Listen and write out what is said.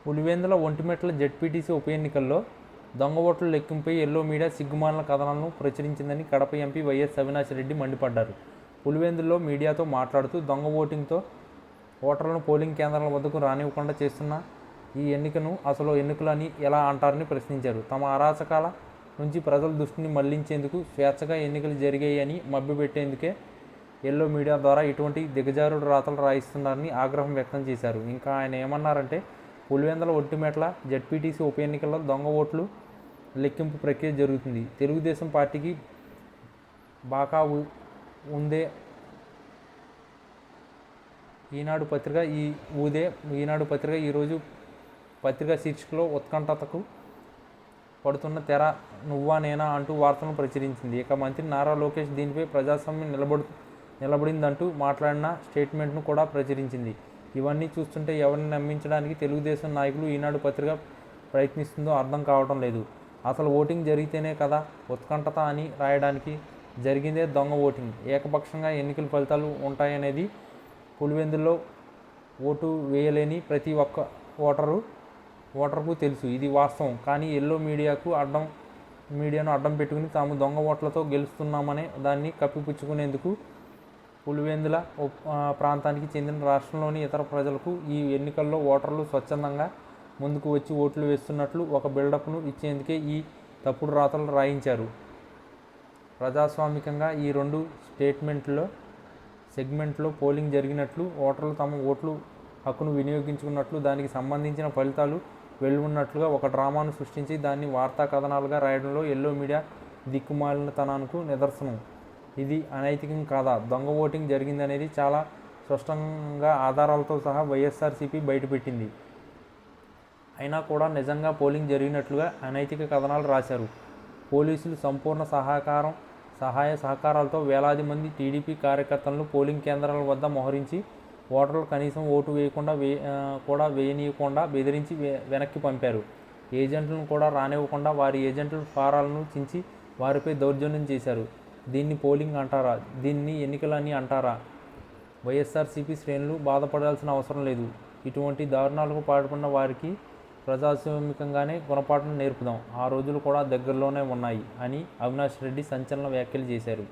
Pulivendula Vontimitta ZPTC ఉప ఎన్నికల్లో దొంగ ఓట్ల లెక్కింపై ఎల్లో మీడియా సిగ్గుమాలిన కథనాలను ప్రచురించిందని కడప ఎంపీ వైఎస్ అవినాష్ రెడ్డి మండిపడ్డారు. పులివెందుల్లో మీడియాతో మాట్లాడుతూ దొంగ ఓటింగ్తో ఓటర్లను పోలింగ్ కేంద్రాల వద్దకు రానివ్వకుండా చేస్తున్న ఈ ఎన్నికను అసలు ఎన్నికలని ఎలా అంటారని ప్రశ్నించారు. తమ అరాచకాల నుంచి ప్రజల దృష్టిని మళ్లించేందుకు స్వేచ్ఛగా ఎన్నికలు జరిగాయని మభ్యపెట్టేందుకే ఎల్లో మీడియా ద్వారా ఇటువంటి దిగజారుడు రాతలు రాయిస్తున్నారని ఆగ్రహం వ్యక్తం చేశారు. ఇంకా ఆయన ఏమన్నారంటే, పులివెందుల ఒంటిమిట్ల జెడ్పీటీసీ ఉప ఎన్నికల్లో దొంగ ఓట్లు లెక్కింపు ప్రక్రియ జరుగుతుంది. తెలుగుదేశం పార్టీకి బాకా ఉందే ఈనాడు పత్రిక ఈరోజు పత్రికా శీర్షికలో ఉత్కంఠతకు పడుతున్న తెర నువ్వా నేనా అంటూ వార్తలను ప్రచురించింది. ఇక మంత్రి నారా లోకేష్ దీనిపై ప్రజాస్వామ్యం నిలబడిందంటూ మాట్లాడిన స్టేట్మెంట్ను కూడా ప్రచురించింది. ఇవన్నీ చూస్తుంటే ఎవరిని నమ్మించడానికి తెలుగుదేశం నాయకులు ఈనాడు పత్రిక ప్రయత్నిస్తుందో అర్థం కావడం లేదు. అసలు ఓటింగ్ జరిగితేనే కదా ఉత్కంఠత అని రాయడానికి. జరిగిందే దొంగ ఓటింగ్. ఏకపక్షంగా ఎన్నికల ఫలితాలు ఉంటాయనేది పులివెందుల్లో ఓటు వేయలేని ప్రతి ఒక్క ఓటరుకు తెలుసు. ఇది వాస్తవం. కానీ ఎల్లో మీడియాను అడ్డం పెట్టుకుని తాము దొంగ ఓట్లతో గెలుస్తున్నామనే దాన్ని కప్పిపుచ్చుకునేందుకు పులివెందుల ప్రాంతానికి చెందిన రాష్ట్రంలోని ఇతర ప్రజలకు ఈ ఎన్నికల్లో ఓటర్లు స్వచ్ఛందంగా ముందుకు వచ్చి ఓట్లు వేస్తున్నట్లు ఒక బిల్డప్ను ఇచ్చేందుకే ఈ తప్పుడు రాతలు రాయించారు. ప్రజాస్వామికంగా ఈ రెండు సెగ్మెంట్లో పోలింగ్ జరిగినట్లు, ఓటర్లు తమ ఓట్లు హక్కును వినియోగించుకున్నట్లు, దానికి సంబంధించిన ఫలితాలు వెలువడినట్లుగా ఒక డ్రామాను సృష్టించి దాన్ని వార్తా కథనాలుగా రాయడంలో ఎల్లో మీడియా దిక్కుమాలినతనానికి నిదర్శనం. ఇది అనైతికం కాదా? దొంగ ఓటింగ్ జరిగిందనేది చాలా స్పష్టంగా ఆధారాలతో సహా వైఎస్ఆర్సీపీ బయటపెట్టింది. అయినా కూడా నిజంగా పోలింగ్ జరిగినట్లుగా అనైతిక కథనాలు రాశారు. పోలీసులు సంపూర్ణ సహాయ సహకారాలతో వేలాది మంది టీడీపీ కార్యకర్తలను పోలింగ్ కేంద్రాల వద్ద మోహరించి ఓటర్లు కనీసం ఓటు వేయనీయకుండా బెదిరించి వెనక్కి పంపారు. ఏజెంట్లను కూడా రానివ్వకుండా వారి ఏజెంట్ల ఫారాలను చించి వారిపై దౌర్జన్యం చేశారు. దీన్ని పోలింగ్ అంటారా? దీన్ని ఎన్నికలని అంటారా? వైఎస్ఆర్సీపీ శ్రేణులు బాధపడాల్సిన అవసరం లేదు. ఇటువంటి దారుణాలకు పాల్పడిన వారికి ప్రజాస్వామికంగానే గుణపాఠం నేర్పుదాం. ఆ రోజులు కూడా దగ్గరలోనే ఉన్నాయి అని అవినాష్ రెడ్డి సంచలన వ్యాఖ్యలు చేశారు.